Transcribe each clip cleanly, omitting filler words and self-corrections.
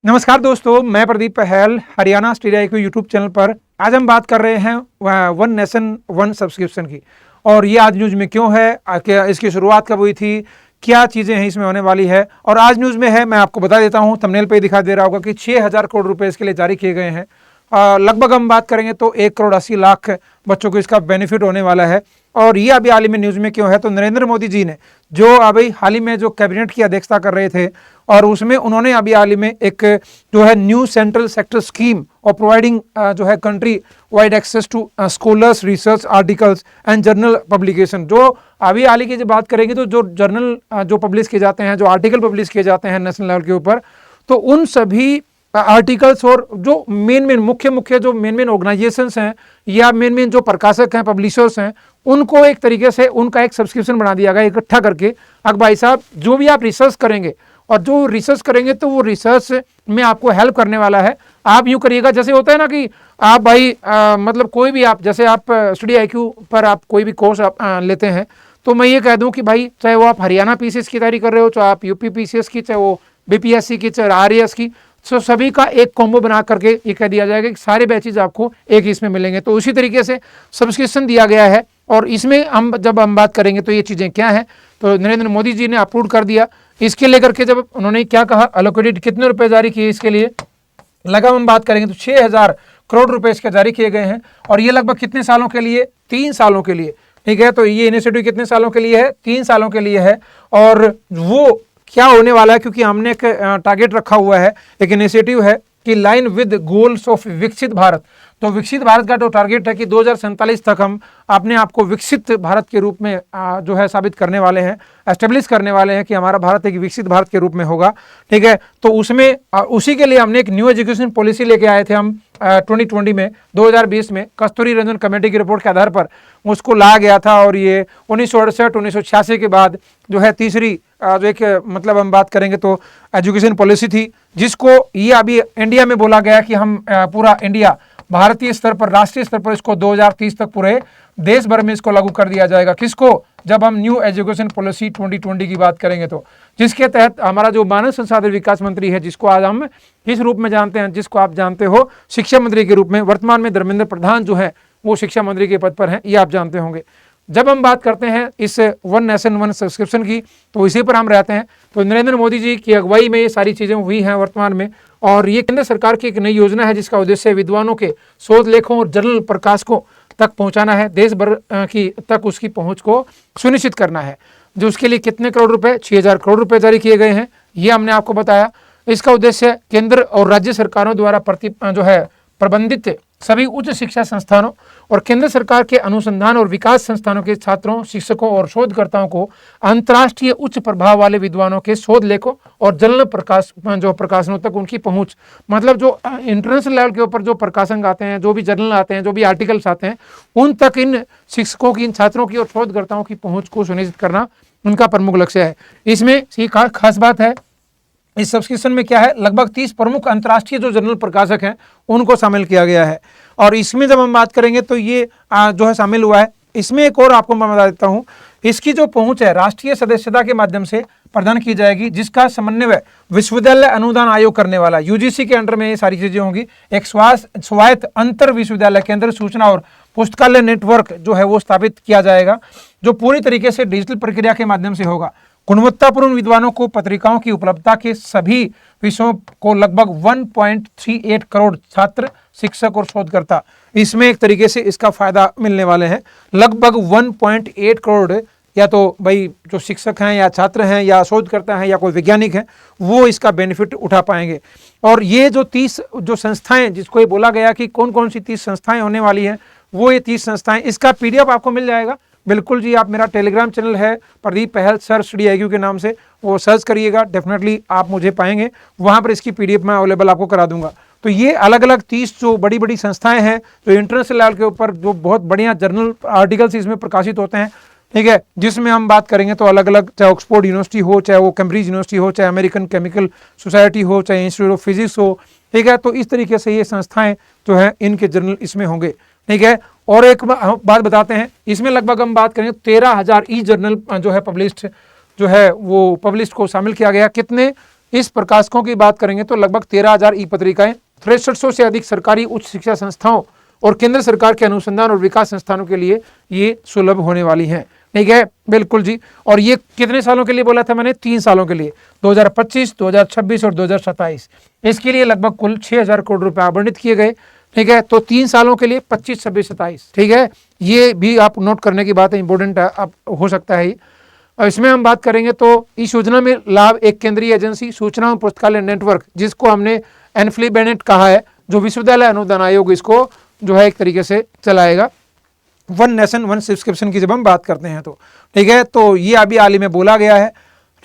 नमस्कार दोस्तों, मैं प्रदीप पहल Haryana study IQ YouTube channel पर। आज हम बात कर रहे हैं वन नेशन वन सब्सक्रिप्शन की। और ये आज न्यूज़ में क्यों है, इसकी शुरुआत कब हुई थी, क्या चीज़ें हैं इसमें होने वाली है। और आज न्यूज़ में है, मैं आपको बता देता हूँ, थंबनेल पे ही दिखा दे रहा होगा कि 6000 करोड़ रुपए इसके लिए जारी किए गए हैं। लगभग हम बात करेंगे तो 1 करोड़ 80 लाख बच्चों को इसका बेनिफिट होने वाला है। और ये अभी हाल ही में न्यूज़ में क्यों है, तो नरेंद्र मोदी जी ने जो अभी हाल ही में जो कैबिनेट की अध्यक्षता कर रहे थे और उसमें उन्होंने अभी हाल ही में एक जो है न्यू सेंट्रल सेक्टर स्कीम और प्रोवाइडिंग जो है country wide access to scholars, research articles and journal publication. जो अभी हाल ही की जब बात करेंगे तो जो जर्नल जो पब्लिश किए जाते हैं, जो आर्टिकल पब्लिश किए जाते हैं नेशनल लेवल के ऊपर, तो उन सभी आर्टिकल्स और जो मेन मुख्य जो मेन ऑर्गेनाइजेशंस हैं या मेन जो प्रकाशक हैं, पब्लिशर्स हैं, उनको एक तरीके से उनका एक सब्सक्रिप्शन बना दिया गया इकट्ठा करके। अब भाई साहब, जो भी आप रिसर्च करेंगे और जो रिसर्च करेंगे तो वो रिसर्च में आपको हेल्प करने वाला है। आप यूँ करिएगा, जैसे होता है ना कि आप भाई मतलब कोई भी आप, जैसे आप स्टडी IQ पर आप कोई भी कोर्स आप लेते हैं, तो मैं ये कह दूं कि भाई चाहे वो आप हरियाणा PCS की तैयारी कर रहे हो, चाहे आप UP PCS की, चाहे वो BPSC की, चाहे RAS की, तो सभी का एक कॉम्बो बना करके ये कह दिया जाएगा कि सारे बैचेज आपको एक ही इसमें मिलेंगे। तो उसी तरीके से सब्सक्रिप्शन दिया गया है। और इसमें हम जब हम बात करेंगे तो ये चीज़ें क्या हैं, तो नरेंद्र मोदी जी ने अप्रूव कर दिया इसके लेकर के। जब उन्होंने क्या कहा, अलोकेटेड कितने रुपए जारी किए इसके लिए, लगभग हम बात करेंगे तो 6000 करोड़ रुपए इसके जारी किए गए हैं। और ये लगभग कितने सालों के लिए, 3 सालों के लिए। ठीक है, तो ये इनिशिएटिव कितने सालों के लिए है, 3 सालों के लिए है। और वो क्या होने वाला है, क्योंकि हमने एक टारगेट रखा हुआ है, एक इनिशिएटिव है कि लाइन विद गोल्स ऑफ विकसित भारत। तो विकसित भारत का जो टारगेट है कि 2047 तक हम अपने आप को विकसित भारत के रूप में जो है साबित करने वाले हैं, एस्टेब्लिश करने वाले हैं कि हमारा भारत एक विकसित भारत के रूप में होगा। ठीक है, तो उसमें उसी के लिए हमने एक न्यू एजुकेशन पॉलिसी लेके आए थे हम 2020 में, 2020 में कस्तूरी रंजन कमेटी की रिपोर्ट के आधार पर उसको लाया गया था। और ये 1968-1986 के बाद जो है तीसरी जो एक मतलब हम बात करेंगे तो एजुकेशन पॉलिसी थी, जिसको ये अभी इंडिया में बोला गया कि हम पूरा इंडिया भारतीय स्तर पर, राष्ट्रीय स्तर पर इसको 2030 तक पूरे देश भर में इसको लागू कर दिया जाएगा। किसको, जब हम न्यू एजुकेशन पॉलिसी 2020 की बात करेंगे तो, जिसके तहत हमारा जो मानव संसाधन विकास मंत्री है, जिसको आज हम किस रूप में जानते हैं, जिसको आप जानते हो शिक्षा मंत्री के रूप में, वर्तमान में धर्मेंद्र प्रधान जो है वो शिक्षा मंत्री के पद पर हैं, ये आप जानते होंगे। जब हम बात करते हैं इस वन नेशन वन सब्सक्रिप्शन की, तो इसी पर हम रहते हैं। तो नरेंद्र मोदी जी की अगुवाई में ये सारी चीज़ें हुई हैं वर्तमान में। और ये केंद्र सरकार की एक नई योजना है, जिसका उद्देश्य विद्वानों के शोध लेखों और जर्नल प्रकाशकों तक पहुंचाना है, देश भर की तक उसकी पहुंच को सुनिश्चित करना है। जो उसके लिए कितने करोड़ रुपए, 6000 करोड़ रुपए जारी किए गए हैं, ये हमने आपको बताया। इसका उद्देश्य केंद्र और राज्य सरकारों द्वारा जो है प्रबंधित सभी उच्च शिक्षा संस्थानों और केंद्र सरकार के अनुसंधान और विकास संस्थानों के छात्रों, शिक्षकों और शोधकर्ताओं को अंतर्राष्ट्रीय उच्च प्रभाव वाले विद्वानों के शोध लेखों और जर्नल प्रकाशनों तक उनकी पहुंच, मतलब जो इंटरनेशनल लेवल के ऊपर जो प्रकाशन आते हैं, जो भी जर्नल आते हैं, जो भी आर्टिकल्स आते हैं, उन तक इन शिक्षकों की, इन छात्रों की और शोधकर्ताओं की पहुँच को सुनिश्चित करना उनका प्रमुख लक्ष्य है। इसमें खास बात है, इस सब्सक्रिप्शन में क्या है, लगभग 30 प्रमुख अंतर्राष्ट्रीय जो जर्नल प्रकाशक हैं उनको शामिल किया गया है। और इसमें जब हम बात करेंगे तो ये जो है शामिल हुआ है। इसमें एक और आपको मैं बता देता हूँ, इसकी जो पहुंच है राष्ट्रीय सदस्यता के माध्यम से प्रदान की जाएगी, जिसका समन्वय विश्वविद्यालय अनुदान आयोग करने वाला, UGC के अंडर में ये सारी चीजें होंगी। एक स्वायत्त अंतर विश्वविद्यालय केंद्र सूचना और पुस्तकालय नेटवर्क जो है वो स्थापित किया जाएगा, जो पूरी तरीके से डिजिटल प्रक्रिया के माध्यम से होगा। गुणवत्तापूर्ण विद्वानों को पत्रिकाओं की उपलब्धता के सभी विषयों को लगभग 1.38 करोड़ छात्र, शिक्षक और शोधकर्ता इसमें एक तरीके से इसका फायदा मिलने वाले हैं। लगभग 1.8 करोड़ या तो भाई जो शिक्षक हैं या छात्र हैं या शोधकर्ता हैं या कोई वैज्ञानिक हैं, वो इसका बेनिफिट उठा पाएंगे। और ये जो 30 जो संस्थाएं, जिसको ये बोला गया कि कौन कौन सी 30 संस्थाएं होने वाली हैं, वो ये 30 संस्थाएं, इसका PDF आपको मिल जाएगा। बिल्कुल जी, आप मेरा टेलीग्राम चैनल है प्रदीप पहल सर स्टडी IQ के नाम से, वो सर्च करिएगा, डेफिनेटली आप मुझे पाएंगे। वहाँ पर इसकी PDF मैं अवेलेबल आपको करा दूंगा। तो ये अलग अलग 30 जो बड़ी बड़ी संस्थाएं हैं, जो इंटरनेशनल लेवल के ऊपर जो बहुत बढ़िया जर्नल आर्टिकल्स इसमें प्रकाशित होते हैं, ठीक है, जिसमें हम बात करेंगे तो अलग अलग, चाहे ऑक्सफोर्ड यूनिवर्सिटी हो, चाहे वो कैम्ब्रिज यूनिवर्सिटी हो, चाहे अमेरिकन केमिकल सोसाइटी हो, चाहे इंस्टीट्यूट ऑफ फिजिक्स हो, ठीक है। तो इस तरीके से ये संस्थाएं जो है इनके जर्नल इसमें होंगे, ठीक है। और एक बात बताते हैं, इसमें लगभग हम बात करें 13,000 ई जर्नल जो है पब्लिश्ड जो है वो पब्लिश्ड को शामिल किया गया। कितने, इस प्रकाशकों की बात करेंगे तो लगभग 13,000 ई पत्रिकाएं 6300 से अधिक सरकारी उच्च शिक्षा संस्थाओं और केंद्र सरकार के अनुसंधान और विकास संस्थानों के लिए ये सुलभ होने वाली हैं। ठीक है, बिल्कुल जी। और ये कितने सालों के लिए बोला था मैंने? 3 सालों के लिए, 2025, 2026 और 2027। इसके लिए लगभग कुल 6,000 करोड़ रुपए आवंटित किए गए। ठीक है, तो 3 सालों के लिए 25, 26, 27। ठीक है, ये भी आप नोट करने की बात है, इंपॉर्टेंट आप हो सकता है। और इसमें हम बात करेंगे तो इस योजना में लाभ एक केंद्रीय एजेंसी सूचना और पुस्तकालय नेटवर्क, जिसको हमने एनफ्लीबेनेट कहा है, जो विश्वविद्यालय अनुदान आयोग इसको जो है एक तरीके से चलाएगा। वन नेशन वन सब्सक्रिप्शन की जब हम बात करते हैं तो ठीक है, तो ये अभी हाल ही में बोला गया है।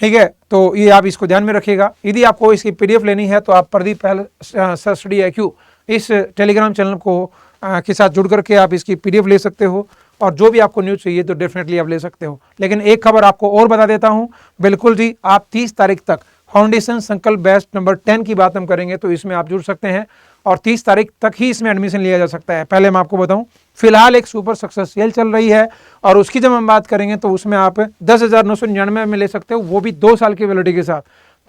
ठीक है, तो ये आप इसको ध्यान में रखिएगा। यदि आपको इसकी पीडीएफ लेनी है तो आप प्रदीप पहल स्टडी IQ इस टेलीग्राम चैनल को के साथ जुड़ करके आप इसकी पीडीएफ ले सकते हो, और जो भी आपको न्यूज़ चाहिए तो डेफिनेटली आप ले सकते हो। लेकिन एक खबर आपको और बता देता हूँ, बिल्कुल जी, आप 30 तारीख तक फाउंडेशन संकल्प बैच नंबर 10 की बात हम करेंगे तो इसमें आप जुड़ सकते हैं, और 30 तारीख तक ही इसमें एडमिशन लिया जा सकता है। पहले मैं आपको बताऊं, फिलहाल एक सुपर सक्सेस सेल चल रही है, और उसकी जब हम बात करेंगे तो उसमें आप 10,999 में ले सकते हो, वो भी 2 साल की वैलिडिटी के साथ।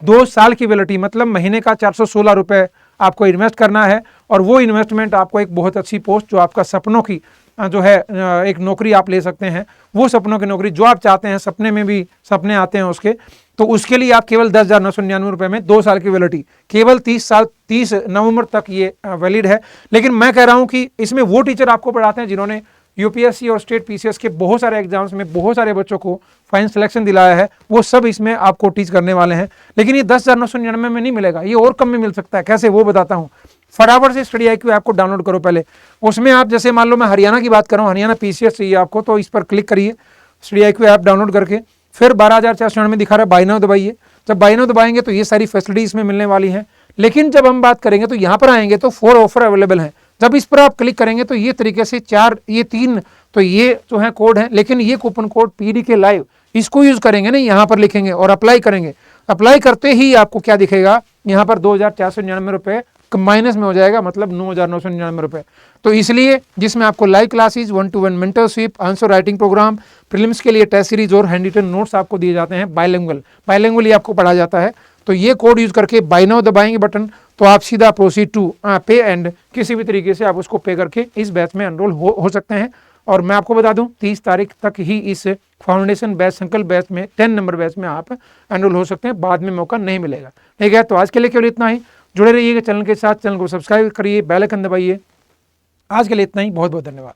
2 साल की वैलिडिटी मतलब महीने का 416 रुपये आपको इन्वेस्ट करना है, और वो इन्वेस्टमेंट आपको एक बहुत अच्छी पोस्ट, जो आपका सपनों की जो है एक नौकरी आप ले सकते हैं, वो सपनों की नौकरी जो आप चाहते हैं, सपने में भी सपने आते हैं उसके, तो उसके लिए आप केवल 10,999 रुपये में 2 साल की वैलिडिटी, केवल 30 नवंबर तक ये वैलिड है। लेकिन मैं कह रहा हूं कि इसमें वो टीचर आपको पढ़ाते हैं जिन्होंने यूपीएससी और स्टेट पीसीएस के बहुत सारे एग्जाम्स में बहुत सारे बच्चों को फाइन सिलेक्शन दिलाया है, वो सब इसमें आपको टीच करने वाले हैं। लेकिन ये 10,999 में नहीं मिलेगा, ये और कम में मिल सकता है। कैसे, वो बताता हूँ। फटाफट से स्टडी IQ ऐप को डाउनलोड करो पहले। उसमें आप जैसे मान लो मैं हरियाणा की बात कर रहा हूँ, हरियाणा पीसीएस चाहिए आपको, तो इस पर क्लिक करिए स्टडी IQ ऐप डाउनलोड करके, फिर 12,499 दिखा रहा है, बाय नाउ दबाइए। जब बाय नाउ दबाएंगे तो ये सारी फैसिलिटी इसमें मिलने वाली हैं। लेकिन जब हम बात करेंगे तो यहाँ पर आएंगे तो 4 ऑफर अवेलेबल हैं। जब इस पर आप क्लिक करेंगे तो ये तरीके से 3 तो ये जो है कोड है, लेकिन ये कूपन कोड PDK लाइव इसको यूज करेंगे ना, यहाँ पर लिखेंगे और अप्लाई करेंगे। अप्लाई करते ही आपको क्या दिखेगा, यहाँ पर 2,499 रुपये माइनस में हो जाएगा, मतलब 9,999 रुपये। तो इसलिए जिसमें आपको live classes, 1-to-1 mentorship, answer writing programme, prelims के लिए टेस्ट सीरीज और हैंड रिटन नोट्स आपको दिए जाते हैं। बाइलिंगुअली आपको पढ़ा जाता है। तो ये कोड यूज करके बाय नाउ दबाएंगे बटन, तो आप सीधा प्रोसीड टू पे एंड किसी भी तरीके से आप उसको पे करके इस बैच में एनरोल हो सकते हैं। और मैं आपको बता दूं 30 तारीख तक ही इस फाउंडेशन बैच, संकल्प बैच में 10 नंबर बैच में आप एनरोल हो सकते हैं, बाद में मौका नहीं मिलेगा। ठीक है, तो आज के लिए केवल इतना ही। जुड़े रहिएगा चैनल के साथ, चैनल को सब्सक्राइब करिए, बेल आइकन दबाइए। आज के लिए इतना ही, बहुत बहुत धन्यवाद।